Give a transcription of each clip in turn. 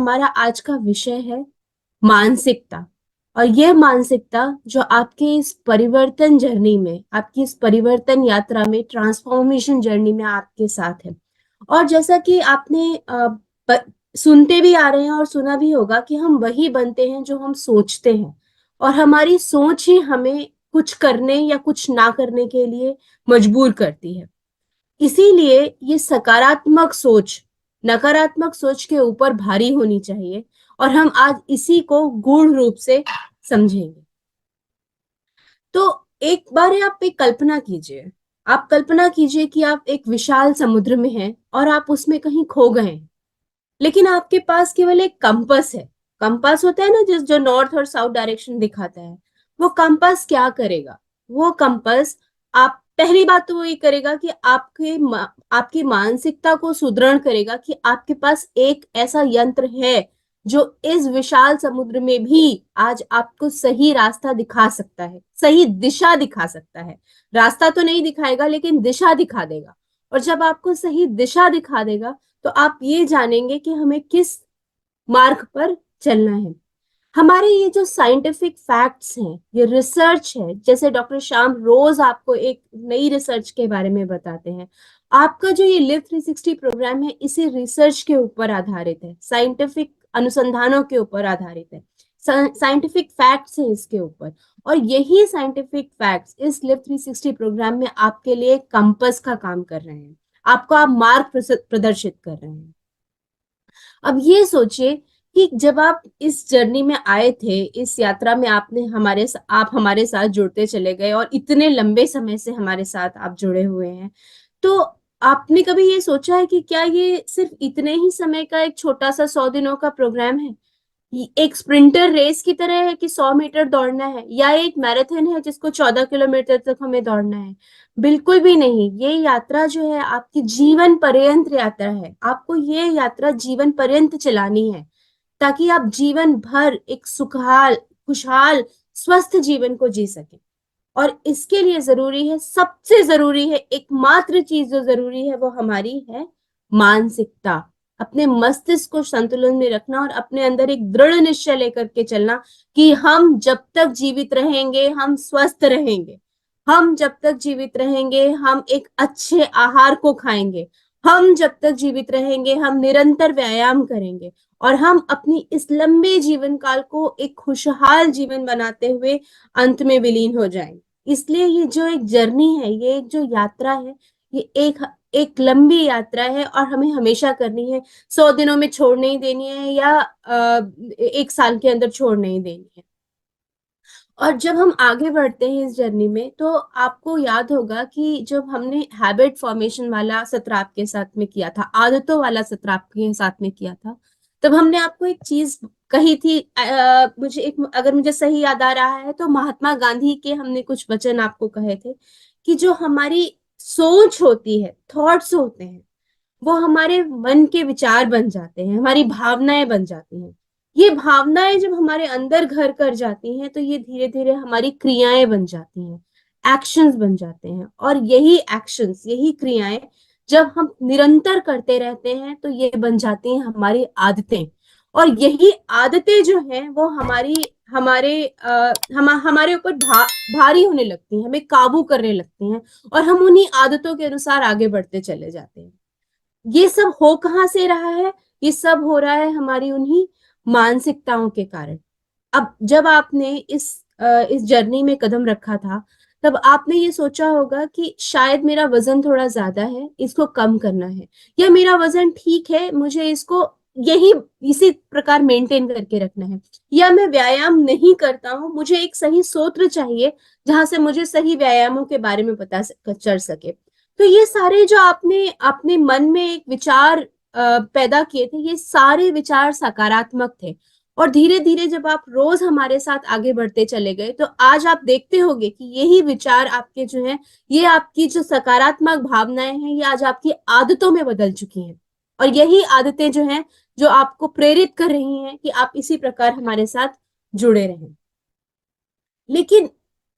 हमारा आज का विषय है मानसिकता। और यह मानसिकता जो आपके इस परिवर्तन जर्नी में, आपकी इस परिवर्तन यात्रा में, ट्रांसफॉर्मेशन जर्नी में आपके साथ है। और जैसा कि आपने सुनते भी आ रहे हैं और सुना भी होगा कि हम वही बनते हैं जो हम सोचते हैं। और हमारी सोच ही हमें कुछ करने या कुछ ना करने के लिए मजबूर करती है। इसीलिए ये सकारात्मक सोच नकारात्मक सोच के ऊपर भारी होनी चाहिए। और हम आज इसी को गूढ़ रूप से समझेंगे। तो एक बार आप एक कल्पना कीजिए। आप कल्पना कीजिए कि आप एक विशाल समुद्र में हैं और आप उसमें कहीं खो गए हैं। लेकिन आपके पास केवल एक कंपास है। कंपास होता है ना, जिस जो नॉर्थ और साउथ डायरेक्शन दिखाता है। वो कंपास क्या करेगा? वो कंपास, आप पहली बात तो वो ये करेगा कि आपकी मानसिकता को सुदृढ़ करेगा कि आपके पास एक ऐसा यंत्र है जो इस विशाल समुद्र में भी आज आपको सही रास्ता दिखा सकता है, सही दिशा दिखा सकता है। रास्ता तो नहीं दिखाएगा लेकिन दिशा दिखा देगा। और जब आपको सही दिशा दिखा देगा तो आप ये जानेंगे कि हमें किस मार्ग पर चलना है। हमारे ये जो साइंटिफिक फैक्ट्स हैं, ये रिसर्च है, जैसे डॉक्टर श्याम रोज आपको एक नई रिसर्च के बारे में बताते हैं। आपका जो ये लिव 360 प्रोग्राम है, इसी रिसर्च के ऊपर आधारित है, साइंटिफिक अनुसंधानों के ऊपर आधारित है, साइंटिफिक फैक्ट्स हैं इसके ऊपर। और यही साइंटिफिक फैक्ट्स इस लिव 360 प्रोग्राम में आपके लिए कंपास का काम कर रहे हैं। आपको आप मार्ग प्रदर्शित कर रहे हैं। अब ये सोचिए कि जब आप इस जर्नी में आए थे, इस यात्रा में आप हमारे साथ जुड़ते चले गए और इतने लंबे समय से हमारे साथ आप जुड़े हुए हैं। तो आपने कभी ये सोचा है कि क्या ये सिर्फ इतने ही समय का एक छोटा सा 100 दिनों का प्रोग्राम है? एक स्प्रिंटर रेस की तरह है कि 100 मीटर दौड़ना है, या एक मैराथन है जिसको 14 किलोमीटर तक हमें दौड़ना है? बिल्कुल भी नहीं। ये यात्रा जो है आपकी जीवन पर्यंत यात्रा है। आपको ये यात्रा जीवन पर्यंत चलानी है, ताकि आप जीवन भर एक सुखहाल, खुशहाल, स्वस्थ जीवन को जी सके। और इसके लिए जरूरी है, सबसे जरूरी है, एकमात्र चीज जो जरूरी है वो हमारी है मानसिकता। अपने मस्तिष्क को संतुलन में रखना और अपने अंदर एक दृढ़ निश्चय लेकर के चलना कि हम जब तक जीवित रहेंगे हम स्वस्थ रहेंगे। हम जब तक जीवित रहेंगे हम एक अच्छे आहार को खाएंगे। हम जब तक जीवित रहेंगे हम निरंतर व्यायाम करेंगे। और हम अपनी इस लंबे जीवन काल को एक खुशहाल जीवन बनाते हुए अंत में विलीन हो जाएंगे। इसलिए ये जो एक जर्नी है, ये एक जो यात्रा है, ये एक एक लंबी यात्रा है और हमें हमेशा करनी है। 100 दिनों में छोड़ नहीं देनी है, या 1 साल के अंदर छोड़ नहीं देनी है। और जब हम आगे बढ़ते हैं इस जर्नी में, तो आपको याद होगा कि जब हमने हैबिट फॉर्मेशन वाला सत्र आपके साथ में किया था, आदतों वाला सत्र आपके साथ में किया था, तब हमने आपको एक चीज कही थी। अगर मुझे सही याद आ रहा है तो महात्मा गांधी के हमने कुछ वचन आपको कहे थे कि जो हमारी सोच होती है, थॉट्स होते हैं, वो हमारे मन के विचार बन जाते हैं, हमारी भावनाएं बन जाती हैं। ये भावनाएं जब हमारे अंदर घर कर जाती हैं तो ये धीरे धीरे हमारी क्रियाएं बन जाती हैं, एक्शंस बन जाते हैं। और यही एक्शंस, यही क्रियाएं जब हम निरंतर करते रहते हैं तो ये बन जाती हैं हमारी आदतें। और यही आदतें जो हैं वो हमारे ऊपर भारी होने लगती हैं, हमें काबू करने लगती हैं। और हम उन्हीं आदतों के अनुसार आगे बढ़ते चले जाते हैं। ये सब हो कहाँ से रहा है? ये सब हो रहा है हमारी उन्हीं मानसिकताओं के कारण। अब जब आपने इस जर्नी में कदम रखा था, तब आपने ये सोचा होगा कि शायद मेरा वजन थोड़ा ज्यादा है, इसको कम करना है। या मेरा वजन ठीक है, मुझे इसको यही इसी प्रकार मेंटेन करके रखना है। या मैं व्यायाम नहीं करता हूँ, मुझे एक सही सूत्र चाहिए जहां से मुझे सही व्यायामों के बारे में चल सके। तो ये सारे जो आपने अपने मन में एक विचार पैदा किए थे, ये सारे विचार सकारात्मक थे। और धीरे धीरे जब आप रोज हमारे साथ आगे बढ़ते चले गए, तो आज आप देखते होंगे कि यही विचार आपके जो हैं, ये आपकी जो सकारात्मक भावनाएं हैं, ये आज आपकी आदतों में बदल चुकी हैं। और यही आदतें जो हैं, जो आपको प्रेरित कर रही हैं कि आप इसी प्रकार हमारे साथ जुड़े रहें। लेकिन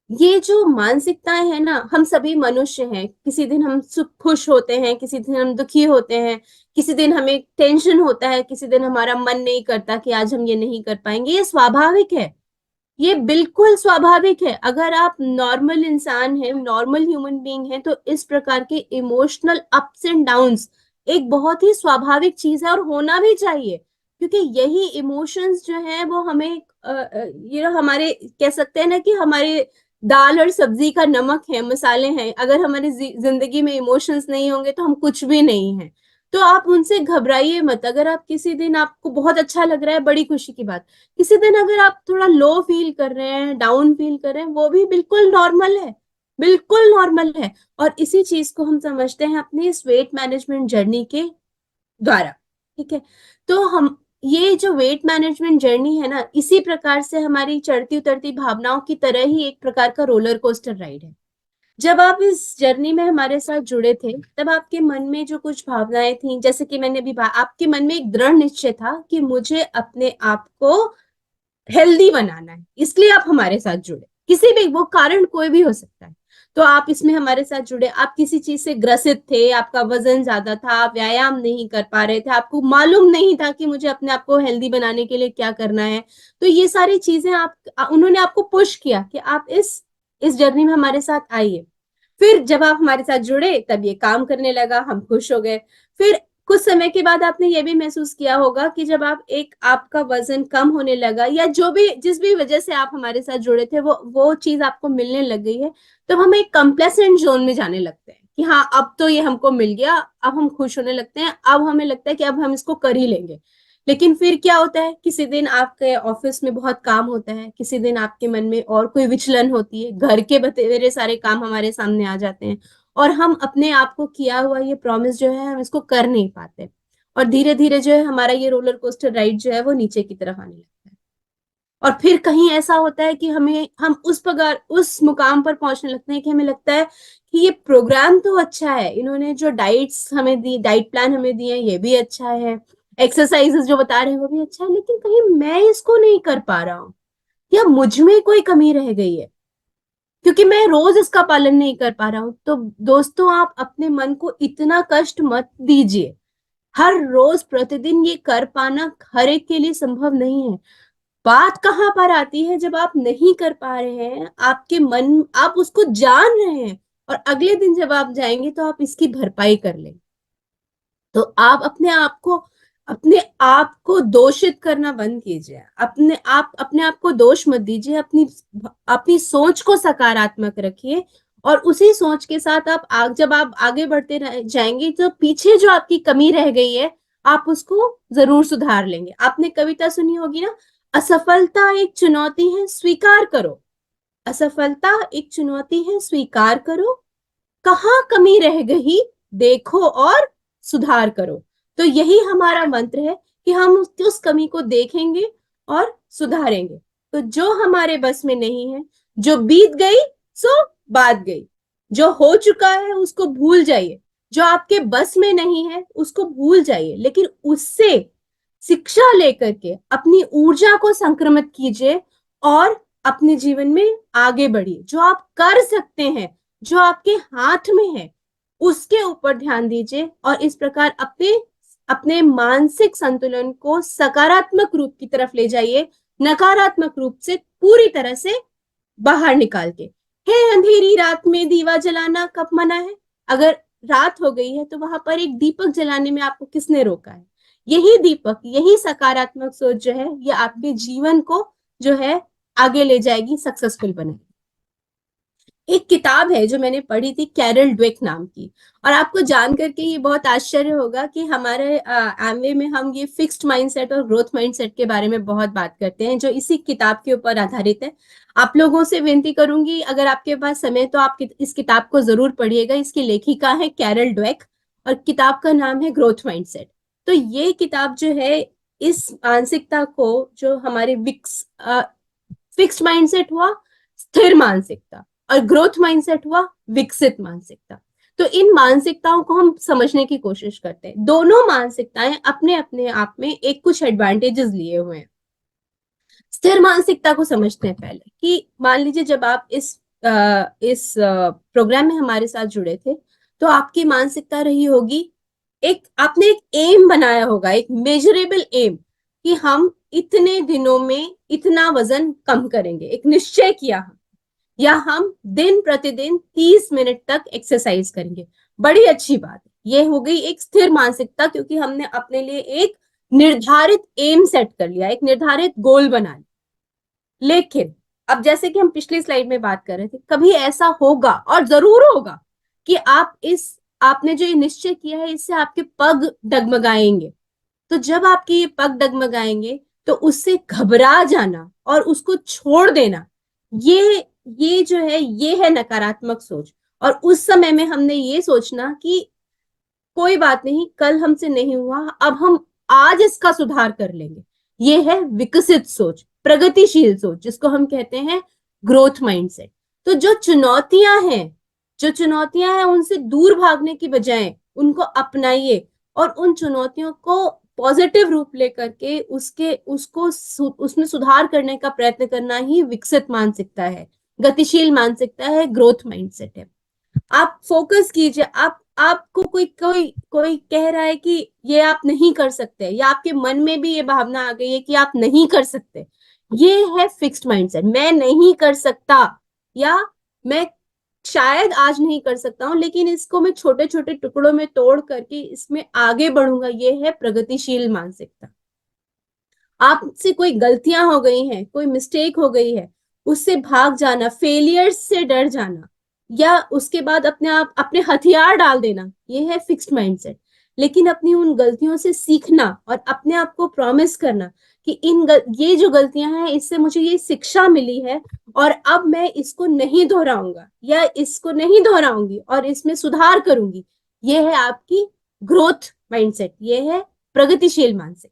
ये जो मानसिकताएं हैं ना, हम सभी मनुष्य हैं, किसी दिन हम सुख खुश होते हैं, किसी दिन हम दुखी होते हैं, किसी दिन हमें टेंशन होता है, किसी दिन हमारा मन नहीं करता कि आज हम ये नहीं कर पाएंगे। ये स्वाभाविक है, ये बिल्कुल स्वाभाविक है। अगर आप नॉर्मल इंसान हैं, नॉर्मल ह्यूमन बीइंग हैं, तो इस प्रकार के इमोशनल अप्स एंड डाउन्स एक बहुत ही स्वाभाविक चीज है और होना भी चाहिए। क्योंकि यही इमोशंस जो है वो हमें ये हमारे कह सकते हैं ना कि हमारे दाल और सब्जी का नमक है, मसाले हैं। अगर हमारी जिंदगी में इमोशंस नहीं होंगे तो हम कुछ भी नहीं है। तो आप उनसे घबराइए मत। अगर आप किसी दिन आपको बहुत अच्छा लग रहा है, बड़ी खुशी की बात। किसी दिन अगर आप थोड़ा लो फील कर रहे हैं, डाउन फील कर रहे हैं, वो भी बिल्कुल नॉर्मल है, बिल्कुल नॉर्मल है। और इसी चीज को हम समझते हैं अपनी इस वेट मैनेजमेंट जर्नी के द्वारा। ठीक है, तो हम ये जो वेट मैनेजमेंट जर्नी है ना, इसी प्रकार से हमारी चढ़ती उतरती भावनाओं की तरह ही एक प्रकार का रोलर कोस्टर राइड है। जब आप इस जर्नी में हमारे साथ जुड़े थे, तब आपके मन में जो कुछ भावनाएं थी, जैसे कि मैंने अभी आपके मन में एक दृढ़ निश्चय था कि मुझे अपने आप को हेल्दी बनाना है, इसलिए आप हमारे साथ जुड़े। किसी भी वो कारण कोई भी हो सकता है, तो आप इसमें हमारे साथ जुड़े। आप किसी चीज से ग्रसित थे, आपका वजन ज्यादा था, आप व्यायाम नहीं कर पा रहे थे, आपको मालूम नहीं था कि मुझे अपने आप को हेल्दी बनाने के लिए क्या करना है। तो ये सारी चीजें आप उन्होंने आपको पुश किया कि आप इस जर्नी में हमारे साथ आइए। फिर जब आप हमारे साथ जुड़े, तब ये काम करने लगा, हम खुश हो गए। फिर कुछ समय के बाद आपने ये भी महसूस किया होगा कि जब आप एक आपका वजन कम होने लगा, या जो भी जिस भी वजह से आप हमारे साथ जुड़े थे, वो चीज आपको मिलने लग गई है, तो हम एक कंप्लेसेंट जोन में जाने लगते हैं कि हाँ, अब तो ये हमको मिल गया, अब हम खुश होने लगते हैं, अब हमें लगता है कि अब हम इसको कर ही लेंगे। लेकिन फिर क्या होता है, किसी दिन आपके ऑफिस में बहुत काम होता है, किसी दिन आपके मन में और कोई विचलन होती है, घर के बतेरे सारे काम हमारे सामने आ जाते हैं, और हम अपने आप को किया हुआ ये प्रॉमिस जो है, हम इसको कर नहीं पाते। और धीरे धीरे जो है हमारा ये रोलर कोस्टर राइड जो है वो नीचे की तरफ आने लगता है। और फिर कहीं ऐसा होता है कि हम उस मुकाम पर पहुंचने लगते हैं कि हमें लगता है कि ये प्रोग्राम तो अच्छा है, इन्होंने जो डाइट्स हमें दी, डाइट प्लान हमें दिए हैं, ये भी अच्छा है, एक्सरसाइजेस जो बता रहे हैं वो भी अच्छा है, लेकिन कहीं मैं इसको नहीं कर पा रहा हूँ, या मुझ में कोई कमी रह गई है, क्योंकि मैं रोज इसका पालन नहीं कर पा रहा हूं। तो दोस्तों, आप अपने मन को इतना कष्ट मत दीजिए। हर रोज प्रतिदिन ये कर पाना हर एक के लिए संभव नहीं है। बात कहाँ पर आती है, जब आप नहीं कर पा रहे हैं, आपके मन, आप उसको जान रहे हैं, और अगले दिन जब आप जाएंगे तो आप इसकी भरपाई कर लेंगे। तो आप अपने आप को दोषित करना बंद कीजिए। अपने आप को दोष मत दीजिए। अपनी अपनी सोच को सकारात्मक रखिए, और उसी सोच के साथ जब आप आगे बढ़ते जाएंगे, तो पीछे जो आपकी कमी रह गई है, आप उसको जरूर सुधार लेंगे। आपने कविता सुनी होगी ना, असफलता एक चुनौती है, स्वीकार करो। असफलता एक चुनौती है, स्वीकार करो। कहाँ कमी रह गई, देखो और सुधार करो। तो यही हमारा मंत्र है कि हम उस कमी को देखेंगे और सुधारेंगे। तो जो हमारे बस में नहीं है, जो बीत गई सो बात गई, जो हो चुका है उसको भूल जाइए। जो आपके बस में नहीं है उसको भूल जाइए, लेकिन उससे शिक्षा लेकर के अपनी ऊर्जा को संक्रमित कीजिए, और अपने जीवन में आगे बढ़िए। जो आप कर सकते हैं, जो आपके हाथ में है, उसके ऊपर ध्यान दीजिए, और इस प्रकार अपने अपने मानसिक संतुलन को सकारात्मक रूप की तरफ ले जाइए, नकारात्मक रूप से पूरी तरह से बाहर निकाल के। है अंधेरी रात में दीवा जलाना कब मना है? अगर रात हो गई है तो वहां पर एक दीपक जलाने में आपको किसने रोका है? यही दीपक, यही सकारात्मक सोच जो है, ये आपके जीवन को जो है आगे ले जाएगी, सक्सेसफुल बनाएगी। एक किताब है जो मैंने पढ़ी थी, कैरल ड्वेक नाम की। और आपको जान करके ये बहुत आश्चर्य होगा कि हमारे एमवे में हम ये फिक्स्ड माइंडसेट और ग्रोथ माइंडसेट के बारे में बहुत बात करते हैं, जो इसी किताब के ऊपर आधारित है। आप लोगों से विनती करूंगी, अगर आपके पास समय तो आप इस किताब को जरूर पढ़िएगा। इसकी लेखिका है कैरल ड्वेक, और किताब का नाम है ग्रोथ माइंडसेट। तो ये किताब जो है, इस मानसिकता को, जो हमारे फिक्स्ड माइंडसेट हुआ स्थिर मानसिकता, और ग्रोथ माइंडसेट हुआ विकसित मानसिकता, तो इन मानसिकताओं को हम समझने की कोशिश करते हैं। दोनों मानसिकताएं अपने अपने आप में एक कुछ एडवांटेजेस लिए हुए हैं। स्थिर मानसिकता को समझते हैं पहले, कि मान लीजिए जब आप इस इस प्रोग्राम में हमारे साथ जुड़े थे, तो आपकी मानसिकता रही होगी, एक आपने एक एम बनाया होगा, एक मेजरेबल एम, कि हम इतने दिनों में इतना वजन कम करेंगे, एक निश्चय किया हम, या हम दिन प्रतिदिन 30 मिनट तक एक्सरसाइज करेंगे। बड़ी अच्छी बात है, ये हो गई एक स्थिर मानसिकता, क्योंकि हमने अपने लिए एक निर्धारित एम सेट कर लिया, एक निर्धारित गोल बना लिया। लेकिन अब जैसे कि हम पिछली स्लाइड में बात कर रहे थे, कभी ऐसा होगा और जरूर होगा कि आपने जो ये निश्चय किया है इससे आपके पग डगमगाएंगे। तो जब आपके ये पग डगमगाएंगे तो उससे घबरा जाना और उसको छोड़ देना, ये ये जो है ये है नकारात्मक सोच। और उस समय में हमने ये सोचना कि कोई बात नहीं, कल हमसे नहीं हुआ, अब हम आज इसका सुधार कर लेंगे। ये है विकसित सोच, प्रगतिशील सोच, जिसको हम कहते हैं ग्रोथ माइंडसेट। तो जो चुनौतियां हैं उनसे दूर भागने की बजाय उनको अपनाइए, और उन चुनौतियों को पॉजिटिव रूप लेकर के उसमें सुधार करने का प्रयत्न करना ही विकसित मानसिकता है, गतिशील मानसिकता है, ग्रोथ माइंडसेट है। आप फोकस कीजिए। आपको कोई कोई कोई कह रहा है कि ये आप नहीं कर सकते, या आपके मन में भी ये भावना आ गई है कि आप नहीं कर सकते, ये है फिक्स्ड माइंडसेट। मैं नहीं कर सकता, या मैं शायद आज नहीं कर सकता हूं, लेकिन इसको मैं छोटे छोटे टुकड़ों में तोड़ करके इसमें आगे बढ़ूंगा, ये है प्रगतिशील मानसिकता। आपसे कोई गलतियां हो गई हैं, कोई मिस्टेक हो गई है, उससे भाग जाना, फेलियर से डर जाना, या उसके बाद अपने आप अपने हथियार डाल देना, ये है फिक्स्ड माइंडसेट। लेकिन अपनी उन गलतियों से सीखना और अपने आप को प्रॉमिस करना कि ये जो गलतियां हैं इससे मुझे ये शिक्षा मिली है, और अब मैं इसको नहीं दोहराऊंगा या इसको नहीं दोहराऊंगी और इसमें सुधार करूंगी, ये है आपकी ग्रोथ माइंडसेट, ये है प्रगतिशील मानसिक।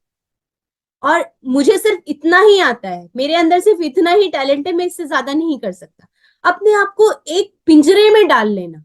और मुझे सिर्फ इतना ही आता है, मेरे अंदर सिर्फ इतना ही टैलेंट है, मैं इससे ज्यादा नहीं कर सकता, अपने आप को एक पिंजरे में डाल लेना,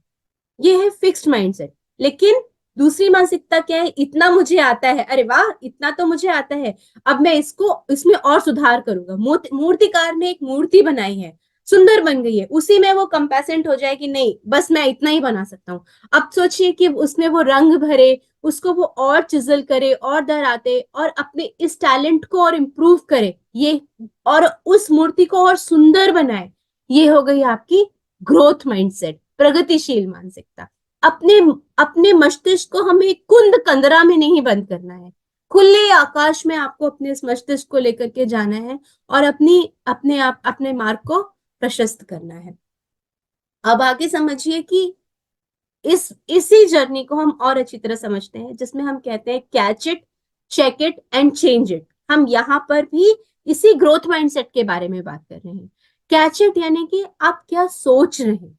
ये है फिक्स्ड माइंडसेट। लेकिन दूसरी मानसिकता क्या है, इतना मुझे आता है, अरे वाह इतना तो मुझे आता है, अब मैं इसमें और सुधार करूंगा। मूर्तिकार ने एक मूर्ति बनाई है, सुंदर बन गई है, उसी में वो कंपेसेंट हो जाए कि नहीं बस मैं इतना ही बना सकता हूँ। अब सोचिए कि उसमें वो रंग भरे, उसको वो और चिजल करे और दराते, और अपने इस टैलेंट को और इम्प्रूव करे, ये और उस मूर्ति को और सुंदर बनाए। ये हो गई आपकी ग्रोथ माइंडसेट, प्रगतिशील मानसिकता। अपने अपने मस्तिष्क को हमें कुंद कंदरा में नहीं बंद करना है, खुले आकाश में आपको अपने इस मस्तिष्क को लेकर के जाना है, और अपने मार्ग को प्रशस्त करना है। अब आगे समझिए कि इसी जर्नी को हम और अच्छी तरह समझते हैं, जिसमें हम कहते हैं catch it, check it and change it. हम यहाँ पर भी इसी ग्रोथ माइंडसेट के बारे में बात कर रहे हैं। कैच इट यानी कि आप क्या सोच रहे हैं,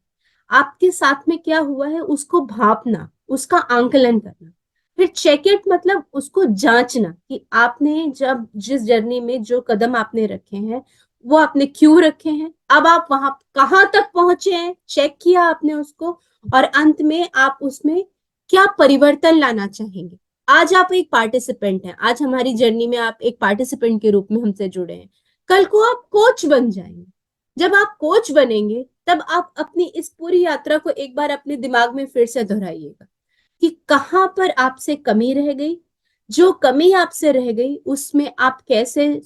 आपके साथ में क्या हुआ है उसको भापना, उसका आंकलन करना। फिर चेक इट मतलब उसको जांचना कि आपने जब जिस जर्नी में जो कदम आपने रखे हैं वो आपने क्यों रखे हैं, अब आप वहां कहाँ तक पहुंचे हैं, चेक किया आपने उसको, और अंत में आप उसमें क्या परिवर्तन लाना चाहेंगे। आज आप एक पार्टिसिपेंट हैं, आज हमारी जर्नी में आप एक पार्टिसिपेंट के रूप में हमसे जुड़े हैं, कल को आप कोच बन जाएंगे। जब आप कोच बनेंगे तब आप अपनी इस पूरी यात्रा को एक बार अपने दिमाग में फिर से दोहराइएगा कि कहाँ पर आपसे कमी रह गई, जो कमी आपसे रह गई उसमें आप कैसे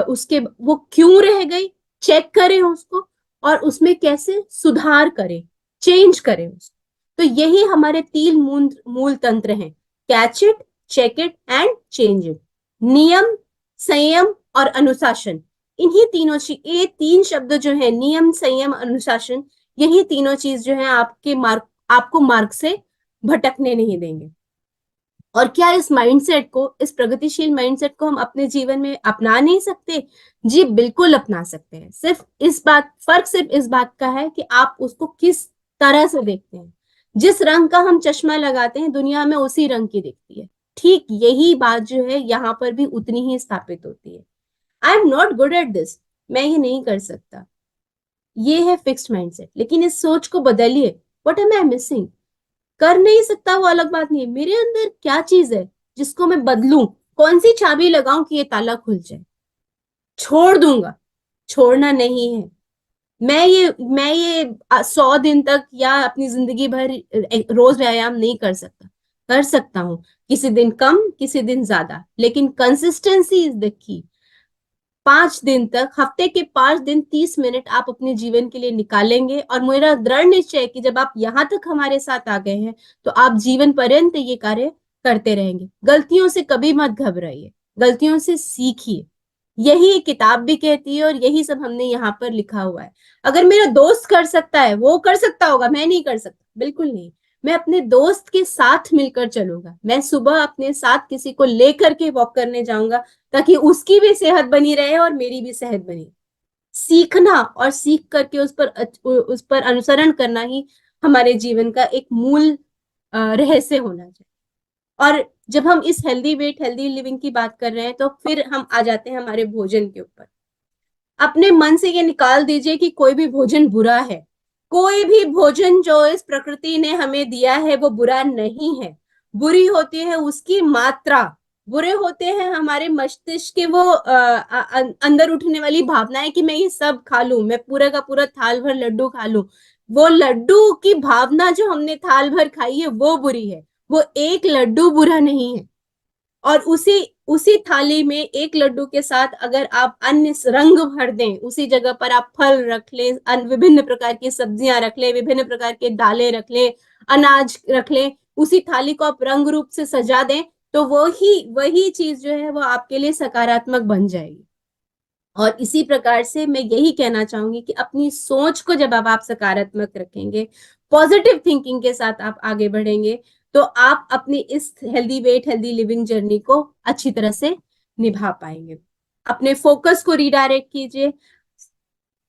उसके वो क्यों रह गई, चेक करें उसको, और उसमें कैसे सुधार करें, चेंज करें उसको। तो यही हमारे तीन मूल मूल तंत्र हैं, catch it, check it and change it. नियम, संयम और अनुशासन, इन्हीं तीनों ये तीन शब्द जो है, नियम, संयम, अनुशासन, यही तीनों चीज जो है आपको मार्ग से भटकने नहीं देंगे। और क्या इस प्रगतिशील माइंडसेट को हम अपने जीवन में अपना नहीं सकते? जी बिल्कुल अपना सकते हैं। फर्क सिर्फ इस बात का है कि आप उसको किस तरह से देखते हैं। जिस रंग का हम चश्मा लगाते हैं दुनिया में उसी रंग की दिखती है। ठीक यही बात जो है यहाँ पर भी उतनी ही स्थापित होती है। I am not good at this, मैं ये नहीं कर सकता, ये है फिक्स्ड माइंडसेट। लेकिन इस सोच को बदलिए, व्हाट एम आई मिसिंग, कर नहीं सकता वो अलग बात नहीं है, मेरे अंदर क्या चीज है जिसको मैं बदलूं, कौन सी चाबी लगाऊं कि ये ताला खुल जाए। छोड़ दूंगा, छोड़ना नहीं है, मैं ये 100 दिन तक या अपनी जिंदगी भर रोज व्यायाम नहीं कर सकता। कर सकता हूँ किसी दिन कम, किसी दिन ज्यादा, लेकिन कंसिस्टेंसी इज द की। 5 दिन तक, हफ्ते के 5 दिन 30 मिनट आप अपने जीवन के लिए निकालेंगे, और मेरा दृढ़ निश्चय है कि जब आप यहाँ तक हमारे साथ आ गए हैं तो आप जीवन पर्यंत ये कार्य करते रहेंगे। गलतियों से कभी मत घबराइए, गलतियों से सीखिए। यही किताब भी कहती है और यही सब हमने यहाँ पर लिखा हुआ है। अगर मेरा दोस्त कर सकता है, वो कर सकता होगा, मैं नहीं कर सकता, बिल्कुल नहीं। मैं अपने दोस्त के साथ मिलकर चलूंगा, मैं सुबह अपने साथ किसी को लेकर के वॉक करने जाऊंगा, ताकि उसकी भी सेहत बनी रहे और मेरी भी सेहत बनी। सीखना और सीख करके उस पर अनुसरण करना ही हमारे जीवन का एक मूल रहस्य होना चाहिए। और जब हम इस हेल्दी वेट हेल्दी लिविंग की बात कर रहे हैं, तो फिर हम आ जाते हैं हमारे भोजन के ऊपर। अपने मन से ये निकाल दीजिए कि कोई भी भोजन बुरा है। कोई भी भोजन जो इस प्रकृति ने हमें दिया है वो बुरा नहीं है। बुरी होती है उसकी मात्रा, बुरे होते हैं हमारे मस्तिष्क के वो अंदर उठने वाली भावनाएं कि मैं ये सब खा लूं, मैं पूरा का पूरा थाल भर लड्डू खा लूं। वो लड्डू की भावना जो हमने थाल भर खाई है वो बुरी है। वो एक लड्डू बुरा नहीं है। और उसी उसी थाली में एक लड्डू के साथ अगर आप अन्य रंग भर दें, उसी जगह पर आप फल रख लें, विभिन्न प्रकार की सब्जियां रख लें, विभिन्न प्रकार के दालें रख लें, अनाज रख लें, उसी थाली को आप रंग रूप से सजा दें, तो वही वही चीज जो है वो आपके लिए सकारात्मक बन जाएगी। और इसी प्रकार से मैं यही कहना चाहूंगी कि अपनी सोच को जब आप सकारात्मक रखेंगे, पॉजिटिव थिंकिंग के साथ आप आगे बढ़ेंगे, तो आप अपनी इस healthy weight healthy living journey को अच्छी तरह से निभा पाएंगे। अपने फोकस को रिडायरेक्ट कीजिए,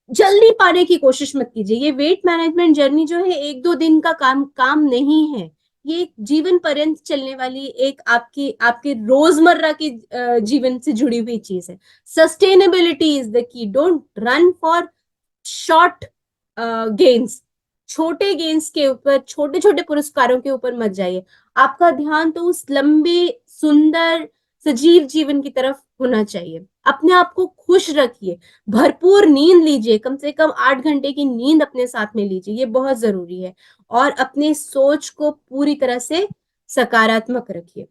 जल्दी पाने की कोशिश मत कीजिए। ये वेट मैनेजमेंट जर्नी जो है 1-2 दिन का काम नहीं है। ये एक जीवन पर्यंत चलने वाली एक आपकी आपके रोजमर्रा की जीवन से जुड़ी हुई चीज है। Sustainability is the key. Don't run for short gains. छोटे गेन्स के ऊपर, छोटे छोटे पुरस्कारों के ऊपर मत जाइए। आपका ध्यान तो उस लंबे, सुंदर, सजीव जीवन की तरफ होना चाहिए। अपने आप को खुश रखिए, भरपूर नींद लीजिए, कम से कम 8 घंटे की नींद अपने साथ में लीजिए, ये बहुत जरूरी है। और अपने सोच को पूरी तरह से सकारात्मक रखिए।